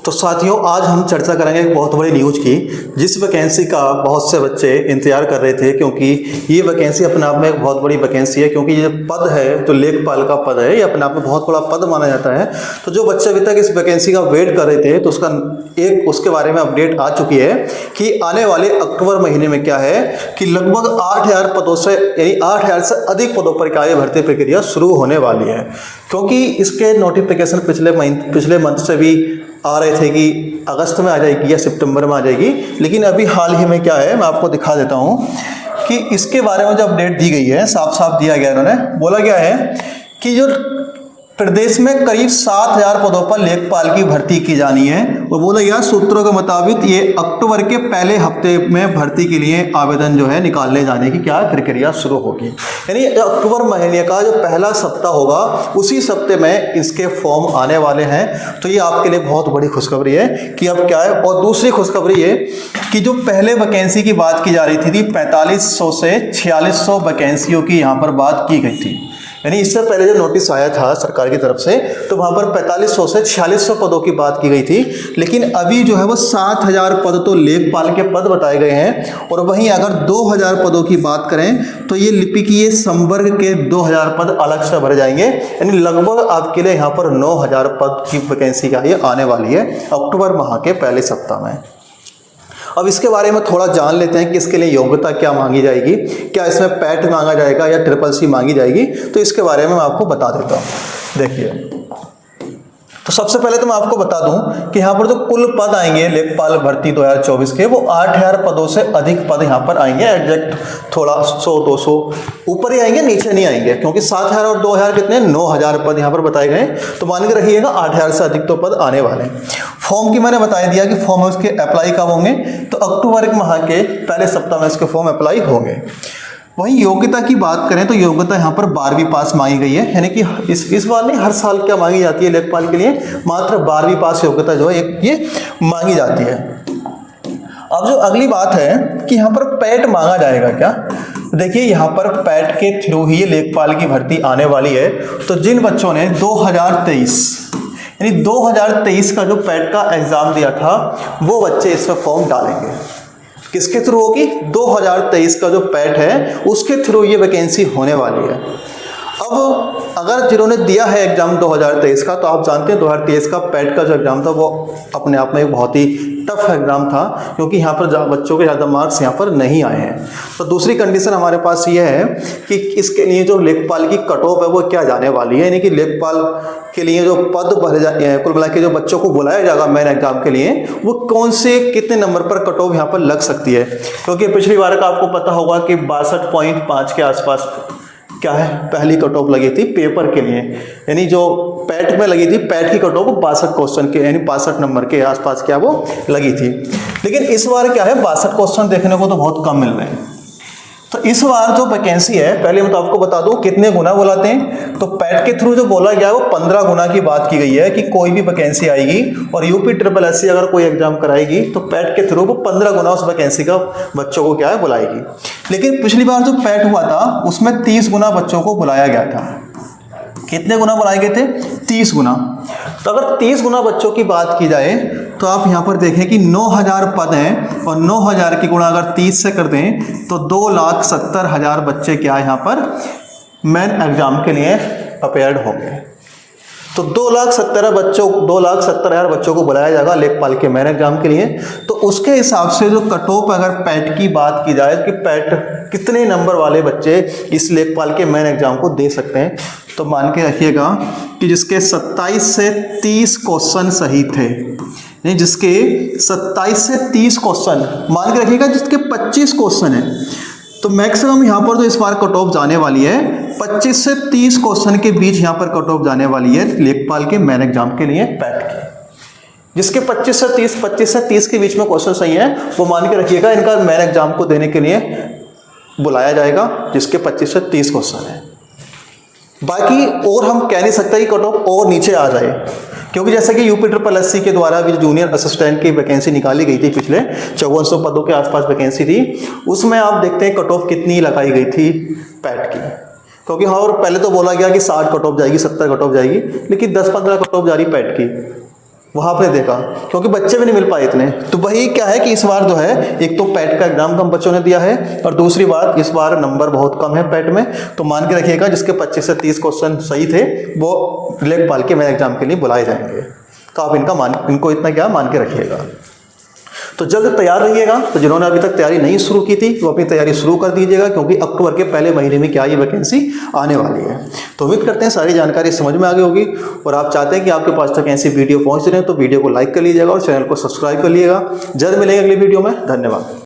तो साथियों, आज हम चर्चा करेंगे एक बहुत बड़ी न्यूज़ की, जिस वैकेंसी का बहुत से बच्चे इंतजार कर रहे थे, क्योंकि ये वैकेंसी अपने आप में एक बहुत बड़ी वैकेंसी है। क्योंकि ये पद है जो लेखपाल का पद है, ये अपने आप में बहुत बड़ा पद माना जाता है। तो जो बच्चे अभी तक इस वैकेंसी का वेट कर रहे थे, तो उसके बारे में अपडेट आ चुकी है कि आने वाले अक्टूबर महीने में क्या है कि लगभग 8,000 पदों से, यानी 8,000 से अधिक पदों पर क्या भर्ती प्रक्रिया शुरू होने वाली है। क्योंकि इसके नोटिफिकेशन पिछले मंथ से भी आ रहे थे कि अगस्त में आ जाएगी या सितंबर में आ जाएगी, लेकिन अभी हाल ही में क्या है, मैं आपको दिखा देता हूँ कि इसके बारे में जो अपडेट दी गई है, साफ साफ दिया गया, इन्होंने बोला गया है कि जो प्रदेश में करीब 7,000 पदों पर लेखपाल की भर्ती की जानी है। और बोला गया सूत्रों के मुताबिक ये अक्टूबर के पहले हफ्ते में भर्ती के लिए आवेदन जो है निकालने जाने की क्या प्रक्रिया शुरू होगी। यानी अक्टूबर महीने का जो पहला सप्ताह होगा, उसी सप्ते में इसके फॉर्म आने वाले हैं। तो ये आपके लिए बहुत बड़ी खुशखबरी है कि अब क्या है। और दूसरी खुशखबरी ये कि जो पहले वैकेंसी की बात की जा रही थी 4500 से 4600 वैकेंसियों की यहाँ पर बात की गई थी। यानी इससे पहले जो नोटिस आया था सरकार की तरफ से, तो वहाँ पर 4500 से 4600 पदों की बात की गई थी। लेकिन अभी जो है वो 7,000 पद तो लेखपाल के पद बताए गए हैं। और वहीं अगर 2,000 पदों की बात करें तो ये लिपिकीय संवर्ग के 2,000 पद अलग से भरे जाएंगे। यानी लगभग आपके लिए यहाँ पर 9,000 पद की वैकेंसी क्या ये आने वाली है अक्टूबर माह के पहले सप्ताह में। अब इसके बारे में थोड़ा जान लेते हैं कि इसके लिए योग्यता क्या मांगी जाएगी, क्या इसमें पैट मांगा जाएगा या ट्रिपल-सी मांगी जाएगी। तो इसके बारे में मैं आपको बता देता हूँ। देखिए, तो सबसे पहले तो मैं आपको बता दूं कि यहाँ पर जो कुल पद आएंगे लेखपाल भर्ती 2024 के, वो 8,000 पदों से अधिक पद यहाँ पर आएंगे। एग्जैक्ट थोड़ा 100-200 ऊपर ही आएंगे, नीचे नहीं आएंगे, क्योंकि 7,000 और 2,000 कितने, 9,000 पद यहाँ पर बताए गए। तो मान के रखिएगा 8,000 से अधिक तो पद आने वाले हैं। फॉर्म की मैंने बता दिया कि फॉर्म उसके अप्लाई कब होंगे, तो अक्टूबर के माह के पहले सप्ताह में इसके फॉर्म अप्लाई होंगे। वहीं योग्यता की बात करें तो योग्यता यहाँ पर 12वीं पास मांगी गई है। यानी कि इस बार नहीं, हर साल क्या मांगी जाती है लेखपाल के लिए, मात्र 12वीं पास योग्यता जो है ये मांगी जाती है। अब जो अगली बात है कि यहाँ पर पैट मांगा जाएगा क्या। देखिए, यहाँ पर पैट के थ्रू ही लेखपाल की भर्ती आने वाली है। तो जिन बच्चों ने 2023 यानी 2023 का जो पैट का एग्जाम दिया था, वो बच्चे इसमें फॉर्म डालेंगे। किसके थ्रू होगी, 2023 का जो पैट है उसके थ्रू ये वैकेंसी होने वाली है। अब अगर जिन्होंने दिया है एग्जाम 2023 का, तो आप जानते हैं 2023 का पैट का जो एग्जाम था वो अपने आप में एक बहुत ही टफ एग्जाम था, क्योंकि यहाँ पर बच्चों के ज़्यादा मार्क्स यहाँ पर नहीं आए हैं। तो दूसरी कंडीशन हमारे पास ये है कि इसके लिए जो लेखपाल की कट ऑफ है वो क्या जाने वाली है। यानी कि लेखपाल के लिए जो पद भरे जाते हैं, कुल मिला के जो बच्चों को बुलाया जाएगा मेन एग्जाम के लिए, वो कौन से कितने नंबर पर कट ऑफ यहाँ पर लग सकती है। क्योंकि पिछली बार का आपको पता होगा कि 62.5 के आसपास क्या है पहली कट ऑफ लगी थी पेपर के लिए। यानी जो पैट में लगी थी, पैट की कट ऑफ 62 क्वेश्चन के, यानी 62 नंबर के आसपास क्या वो लगी थी। लेकिन इस बार क्या है, 62 क्वेश्चन देखने को तो बहुत कम मिल रहे हैं। तो इस बार जो वैकेंसी है, पहले मैं तो आपको बता दूं कितने गुना बुलाते हैं। तो पैट के थ्रू जो बोला गया है वो 15 गुना की बात की गई है कि कोई भी वैकेंसी आएगी और यूपी ट्रिपल एससी अगर कोई एग्जाम कराएगी तो पैट के थ्रू वो 15 गुना उस वैकेंसी का बच्चों को क्या है बुलाएगी। लेकिन पिछली बार जो पैट हुआ था उसमें 30 गुना बच्चों को बुलाया गया था। कितने गुना बुलाए गए थे, 30 गुना। तो अगर 30 गुना बच्चों की बात की जाए तो आप यहाँ पर देखें कि 9,000 पद हैं और 9,000 की गुणा अगर 30 से कर दें तो 2,70,000 बच्चे क्या है यहाँ पर मेन एग्जाम के लिए अपेयर्ड होंगे। तो 2,70,000 बच्चों को बुलाया जाएगा लेखपाल के मेन एग्जाम के लिए। तो उसके हिसाब से जो कट ऑफ अगर पैट की बात की जाए कि पैट कितने नंबर वाले बच्चे इस लेखपाल के मेन एग्जाम को दे सकते हैं, तो मान के रखिएगा कि जिसके 27 से 30 क्वेश्चन सही थे, नहीं जिसके 27 से 30 क्वेश्चन, मान के रखिएगा जिसके 25 क्वेश्चन है, तो मैक्सिमम यहाँ पर तो इस बार कट ऑफ जाने वाली है 25 से 30 क्वेश्चन के बीच यहाँ पर कट ऑफ जाने वाली है लेखपाल के मेन एग्जाम के लिए पैट की। जिसके 25 से 30 के बीच में क्वेश्चन सही है, वो मान के रखिएगा इनका मेन एग्जाम को देने के लिए बुलाया जाएगा, जिसके 25 से 30 क्वेश्चन है। बाकी और हम कह नहीं सकते कि कट ऑफ और नीचे आ जाए, क्योंकि जैसे कि यूपी ट्रिपल एससी के द्वारा भी जूनियर असिस्टेंट की वैकेंसी निकाली गई थी, पिछले 5400 पदों के आसपास वैकेंसी थी, उसमें आप देखते हैं कट ऑफ कितनी लगाई गई थी पैट की। क्योंकि हाँ, और पहले तो बोला गया कि 60 कट ऑफ जाएगी, 70 कट ऑफ जाएगी, लेकिन 10-15 कट ऑफ जा रही पैट की। वहाँ आपने देखा, क्योंकि बच्चे भी नहीं मिल पाए इतने। तो वही क्या है कि इस बार जो है, एक तो पैट का एग्जाम कम बच्चों ने दिया है, और दूसरी बात इस बार नंबर बहुत कम है पैट में। तो मान के रखिएगा जिसके 25 से 30 क्वेश्चन सही थे वो लेखपाल के मेरे एग्जाम के लिए बुलाए जाएंगे। तो आप इनको इतना क्या मान के रखिएगा। तो जल्द तैयार रहिएगा। तो जिन्होंने अभी तक तैयारी नहीं शुरू की थी वो अपनी तैयारी शुरू कर दीजिएगा, क्योंकि अक्टूबर के पहले महीने में क्या ये वैकेंसी आने वाली है। तो उम्मीद करते हैं सारी जानकारी समझ में आ गई होगी, और आप चाहते हैं कि आपके पास तक ऐसी वीडियो पहुंच रहे हैं तो वीडियो को लाइक कर लीजिएगा और चैनल को सब्सक्राइब कर लीजिएगा। जल्द मिलेंगे अगली वीडियो में। धन्यवाद।